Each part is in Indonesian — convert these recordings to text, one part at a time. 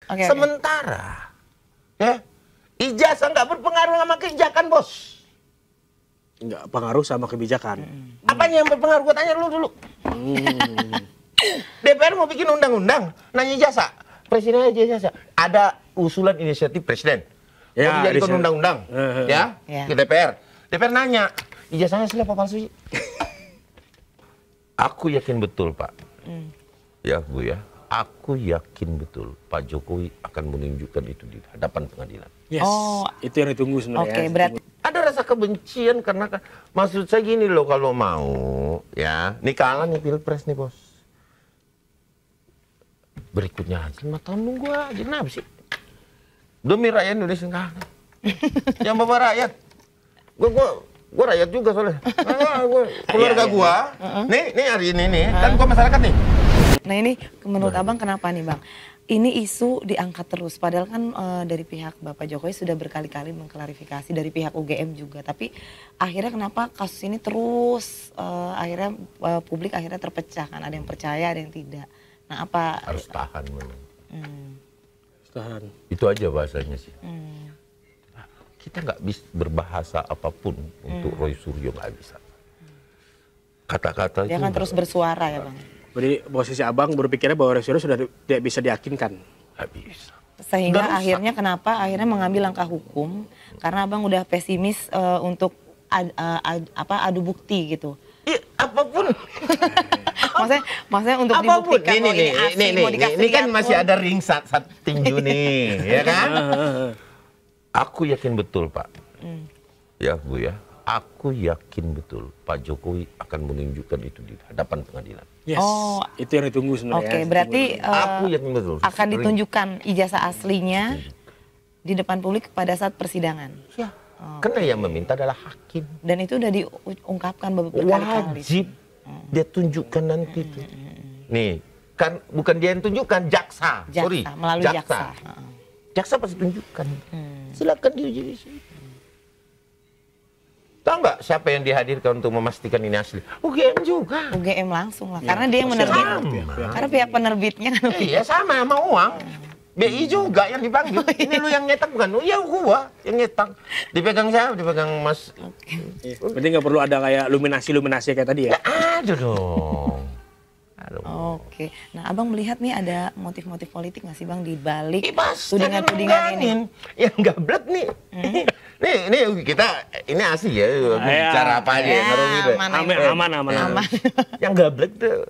Sementara, ya, ijazah nggak berpengaruh sama kebijakan, bos. Nggak pengaruh sama kebijakan. Apanya yang berpengaruh? Gue tanya lu dulu. DPR mau bikin undang-undang, nanya ijazah. Presiden aja ijazah. Ada usulan inisiatif presiden. Ya, mau dijadikan undang-undang, ya, ke DPR. DPR nanya, ijazahnya asli apa palsu? Aku yakin betul, Pak. Ya, Bu ya. Aku yakin betul Pak Jokowi akan menunjukkan itu di hadapan pengadilan. Yes. Itu yang ditunggu sebenarnya. Oke, berarti ada rasa kebencian karena maksud saya gini loh, kalau mau ya, nih kalah nih pilpres nih, bos. Berikutnya aja 5 tahun nunggu aja, kenapa sih? Demi rakyat Indonesia kalah. Yang bapak rakyat. Gua rakyat juga soalnya. Keluarga gua. Nih hari ini nih, kan gua masyarakat nih. nah ini menurut Abang kenapa nih Bang? Ini isu diangkat terus, padahal kan dari pihak Bapak Jokowi sudah berkali-kali mengklarifikasi, dari pihak UGM juga. Tapi akhirnya kenapa kasus ini terus akhirnya publik akhirnya terpecah kan, ada yang percaya, ada yang tidak. Nah apa? Harus tahan memang. Tahan. Itu aja bahasanya sih. Kita nggak bisa berbahasa apapun untuk Roy Suryo, nggak bisa. Kata-kata dia akan terus bersuara ya Bang. Jadi posisi Abang berpikirnya bahwa Roy Suryo sudah tidak bisa diyakinkan. Nggak bisa. Sehingga akhirnya kenapa akhirnya mengambil langkah hukum karena Abang udah pesimis untuk adu bukti gitu. Iya, apapun. maksudnya untuk Apapun. dibuktikan bahwa ini asli mau dikasih Ini kan lihat masih pun. ada ring satu tinju nih, ya kan? Aku yakin betul, Pak. Ya, Bu ya. Aku yakin betul Pak Jokowi akan menunjukkan itu di hadapan pengadilan. Yes. Itu yang ditunggu sebenarnya. Oke, berarti aku yakin betul. Akan ditunjukkan ijazah aslinya di depan publik pada saat persidangan. Ya. Karena yang meminta adalah hakim. Dan itu udah diungkapkan berkali-kali. Wajib dia tunjukkan nanti itu. Nih, kan bukan dia yang tunjukkan, jaksa. Sorry, melalui jaksa. Jaksa pasti tunjukkan. Silakan diuji di sini. Tahu nggak siapa yang dihadirkan untuk memastikan ini asli? UGM juga. UGM langsung lah, karena dia yang menerbit. Karena pihak penerbitnya kan. Iya sama uang. BI juga yang dipanggil. Ini lu yang nyetak bukan? Oh ya gua yang nyetak. Dipegang siapa? Dipegang Mas. Berarti nggak perlu ada kayak luminasi kayak tadi ya? Ya ada dong. Oke. Nah Abang melihat nih ada motif-motif politik nggak sih Bang di balik tudingan-tudingan ini? Yang gablek nih. Nih kita ini asli ya, bicara apa aja ngerung gitu. Aman. Yang gablek tuh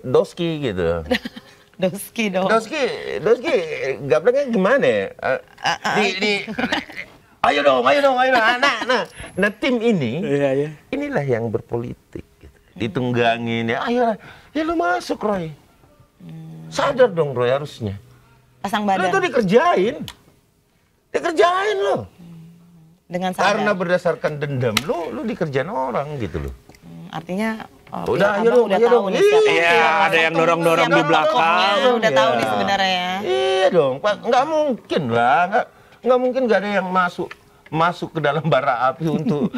Doski gitu. Doski dong. Doski gableknya gimana ya? Ayo dong. Nah tim ini, inilah yang berpolitik. Gitu. Ditunggangin ya, ayo, ya lu masuk Roy. Sadar dong Roy harusnya. Pasang badan. Lu itu dikerjain lo. Dengan sadar. Karena berdasarkan dendam lu dikerjain orang gitu loh. Artinya udah tahu nih siapa. Iya, ada yang dorong-dorong di belakang. Udah tahu nih sebenarnya ya. Iya dong, Pak. Nggak mungkin lah, nggak mungkin nggak ada yang masuk ke dalam bara api untuk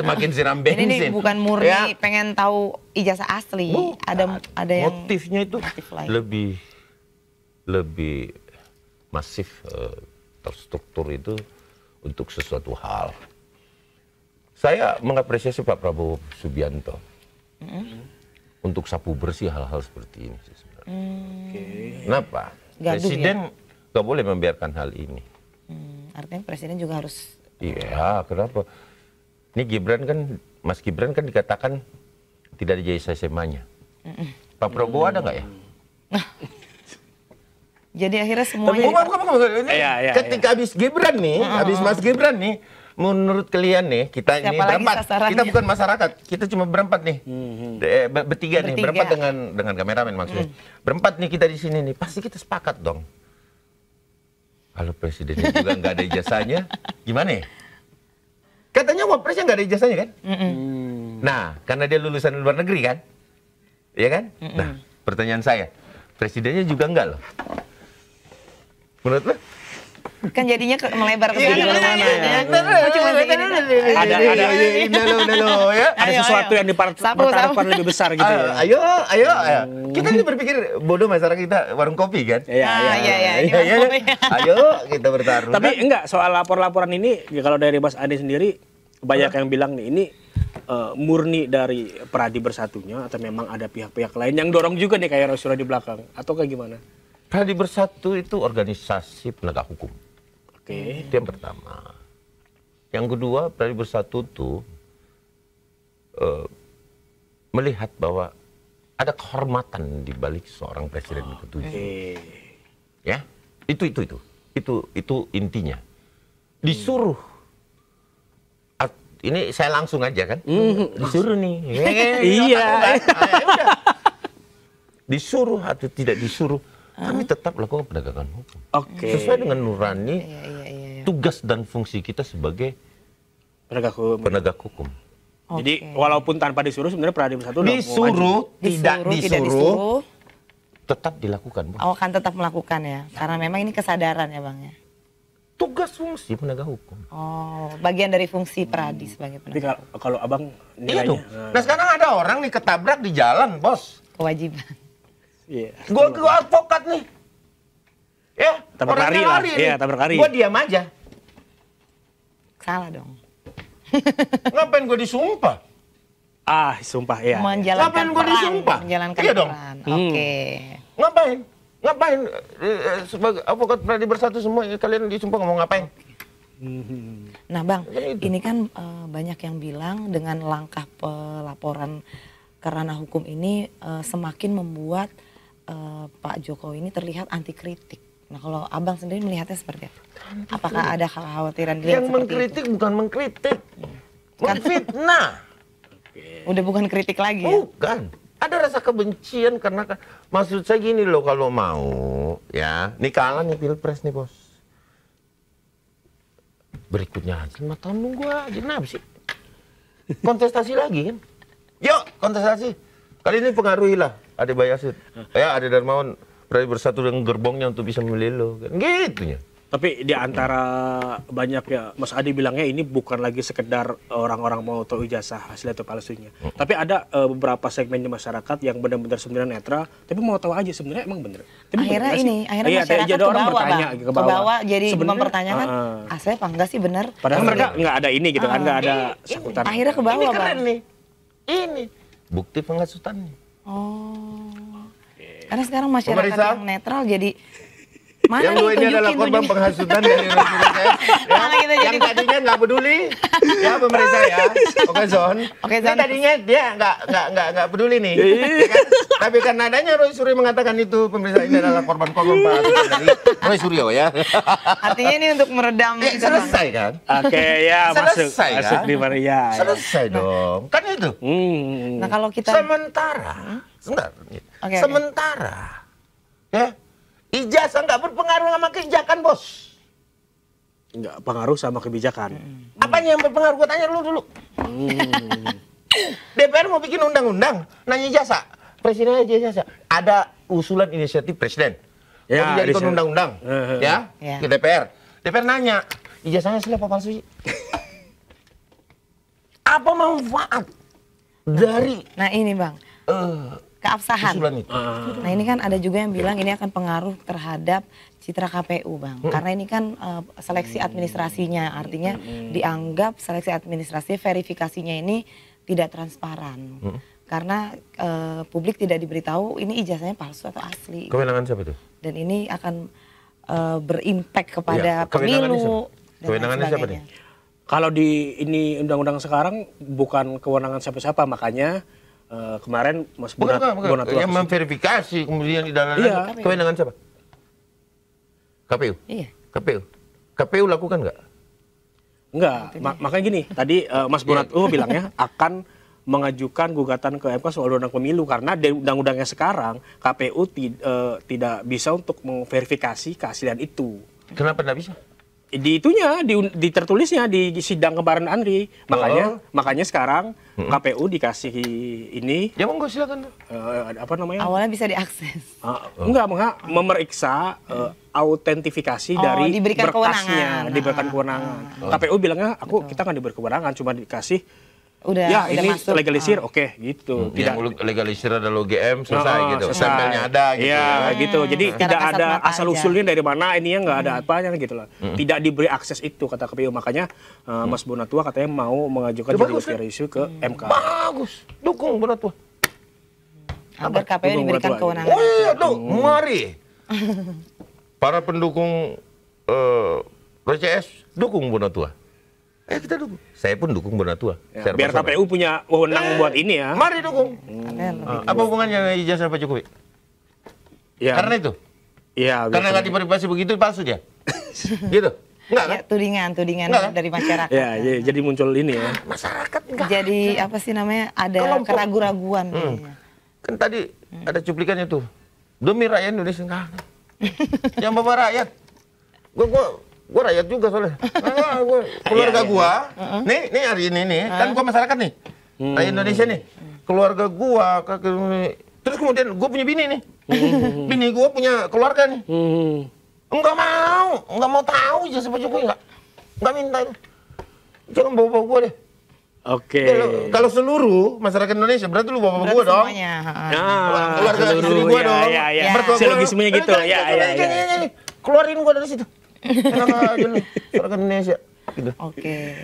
makin siram bensin. Ini bukan murni ya. Pengen tahu ijazah asli. Ada yang motifnya itu lebih masif, terstruktur itu untuk sesuatu hal. Saya mengapresiasi Pak Prabowo Subianto untuk sapu bersih hal-hal seperti ini sih sebenarnya. Kenapa? Presiden nggak boleh membiarkan hal ini. Artinya presiden juga harus. Iya, kenapa? Ini Mas Gibran kan dikatakan tidak ada ijazah SMA-nya. Pak Prabowo ada nggak ya? Jadi akhirnya semuanya. Ketika habis Gibran nih, habis Mas Gibran nih, menurut kalian nih, kita ini berempat, kita bukan masyarakat, kita cuma berempat nih, bertiga nih, berempat dengan kameramen maksudnya. Berempat nih kita di sini nih, pasti kita sepakat dong. Kalau presidennya juga nggak ada ijazahnya, gimana ya? Katanya wapresnya nggak ada ijazahnya kan? Nah, karena dia lulusan luar negeri kan, ya kan? Nah, pertanyaan saya, presidennya juga enggak loh. Menurut lo? Kan jadinya melebar ke sana. Ada sesuatu yang dipertaruhkan lebih besar gitu ya. Ayo. Kita ini berpikir bodoh masyarakat kita warung kopi kan? Iya. Ayo kita bertaruh. Tapi enggak, soal laporan ini kalau dari Mas Ade sendiri banyak yang bilang nih ini murni dari Pradi Bersatunya atau memang ada pihak-pihak lain yang dorong juga nih kayak Rosyura di belakang atau kayak gimana? Pradi Bersatu itu organisasi penegak hukum. Oke. Itu yang pertama. Yang kedua, Pradi Bersatu itu melihat bahwa ada kehormatan di balik seorang presiden ketujuh. Ya, itu intinya. Disuruh. Ini saya langsung aja kan, disuruh nih. Iya. Disuruh atau tidak disuruh, kami tetap lakukan penegakan hukum. Oke. Sesuai dengan nurani tugas dan fungsi kita sebagai penegak hukum. Jadi walaupun tanpa disuruh sebenarnya Pradi Bersatu disuruh, tidak disuruh, tetap dilakukan. Akan tetap melakukan ya, karena memang ini kesadaran ya Bang ya. Tugas fungsi penegak hukum. Oh, bagian dari fungsi Pradi sebagai penegak. Tapi kalau abang nilainya. Nah sekarang ada orang nih ketabrak di jalan, bos. Kewajiban. Iya. Gua advokat nih. Ya, tabrak lari lah. Iya, tabrak lari. Gua diam aja. Salah dong. Ngapain gua disumpah? Sumpah ya. Menjalankan gua disumpah? Menjalankan Iya dong. peran. Oke. Ngapain sebagai advokat Pradi Bersatu semua kalian disumpah ngomong ngapain? Nah Bang, ini kan banyak yang bilang dengan langkah pelaporan ke ranah hukum ini semakin membuat Pak Jokowi ini terlihat anti kritik. Nah kalau Abang sendiri melihatnya seperti apa? Apakah ada kekhawatiran dilihat yang seperti mengkritik itu? bukan mengkritik, memfitnah. Udah bukan kritik lagi ya? Bukan. Ada rasa kebencian karena maksud saya gini loh, kalau mau ya, nih kalah nih pilpres nih bos. Berikutnya 5 tahun nunggu aja, kenapa sih? Kontestasi lagi kan? Yuk kontestasi. Kali ini pengaruhilah Ade Bayasit, ya Ade Darmawan, Pradi Bersatu dengan gerbongnya untuk bisa memilih lo, kan gitu ya. Tapi di antara banyak ya, Mas Adi bilangnya ini bukan lagi sekedar orang-orang mau tahu ijazah asli atau palsunya. Tapi ada beberapa segmen di masyarakat yang benar-benar sebenarnya netral, tapi mau tahu aja sebenarnya emang bener. Tapi akhirnya bener akhirnya masyarakat ke bawah Bang. Ke bawah jadi mempertanyakan, asli apa enggak sih benar? Padahal mereka nggak ada ini gitu kan, nggak ada sakutan. Akhirnya ke bawah Bang. Ini keren nih. Ini bukti penghasutannya. Oh. Karena sekarang masyarakat yang netral jadi mana yang dua ini adalah korban penghasutan dari Rosyura saya. Yang tadinya nggak peduli, ya pemerintah ya. Oke Zon. Ini tadinya dia nggak peduli nih. Kan? Tapi karena adanya Rosyura mengatakan itu pemerintah ini adalah korban-korban penghasutan dari Rosyura ya. Artinya ini untuk meredam. Selesai kan? Oke ya, selesai masuk di mana ya. Selesai dong. Kan itu. Nah kalau kita sementara, sementara, ya. Ijazah nggak berpengaruh sama kebijakan, bos. Nggak pengaruh sama kebijakan. Apanya yang berpengaruh? Gue tanya dulu. DPR mau bikin undang-undang, nanya ijazah. Presiden aja ijazah. Ada usulan inisiatif presiden. Ya, mau dijadikan undang-undang, ya, ke DPR. DPR nanya, ijazahnya asli apa palsu? Apa manfaat dari? Nah ini Bang. Keabsahan. Nah ini kan ada juga yang bilang ini akan pengaruh terhadap citra KPU Bang. Karena ini kan seleksi administrasinya, artinya dianggap seleksi administrasi verifikasinya ini tidak transparan. Karena publik tidak diberitahu ini ijazahnya palsu atau asli. Kewenangan siapa itu? Dan ini akan berimpact kepada pemilu. Kewenangannya siapa nih? Kalau di ini undang-undang sekarang bukan kewenangan siapa-siapa, makanya kemarin Mas Bukan, yang memverifikasi kemudian di dalamnya kewenangan siapa? KPU. Iya. KPU lakukan nggak? Enggak. Makanya gini, tadi Mas Bonat bilangnya akan mengajukan gugatan ke MK soal undang-undang pemilu karena di undang-undangnya sekarang KPU tidak bisa untuk memverifikasi keaslian itu. Kenapa tidak bisa? di itunya, di tertulisnya di sidang kemarin Andri. Makanya sekarang KPU dikasih ini. Ya monggo silakan. Apa namanya? Awalnya bisa diakses. Enggak, memeriksa autentifikasi dari diberikan berkasnya, diberikan kewenangan. KPU bilangnya kita nggak diberi kewenangan, cuma dikasih. Udah ini masuk. legalisir, oke gitu. Yang legalisir adalah OGM selesai gitu. Stempelnya ada gitu. Ya, gitu. Jadi tidak ada asal usulnya dari mana, ini nggak ada apanya gitu lah. Tidak diberi akses itu kata KPU. Makanya Mas Bonatua katanya mau mengajukan judicial review ke MK. Bagus, dukung Bonatua. Agar KPU diberikan kewenangan. Oh iya dong, mari. Para pendukung PCS dukung Bonatua. Kita dukung. Saya pun dukung Bonatua. Ya, biar KPU punya wewenang buat ini ya. Mari dukung. Apa hubungannya ijazah Pak Jokowi? Ya. Karena itu? Iya. Karena nggak diverifikasi begitu palsu dia? Gitu? Enggak kan? Tudingan dari masyarakat. Ya, jadi muncul ini ya. Masyarakat enggak. Jadi apa sih namanya? Ada keraguan-raguan. Kan tadi ada cuplikannya tuh. Demi rakyat Indonesia enggak. Yang bapak rakyat. Gue rakyat juga soalnya. Keluarga gue, nih hari ini nih, kan gue masyarakat nih, rakyat Indonesia nih, keluarga gue, terus kemudian gue punya bini nih, bini gue punya keluarga nih, nggak mau tahu aja siapa Jokowi nggak minta, jangan bawa gue deh. Oke. Kalau seluruh masyarakat Indonesia berarti lu bawa gue dong. Keluarga istri gue dong. Silogismenya gitu. Ya. Keluarin gue dari situ. Enak aja nih, masyarakat Indonesia. Gitu. Oke.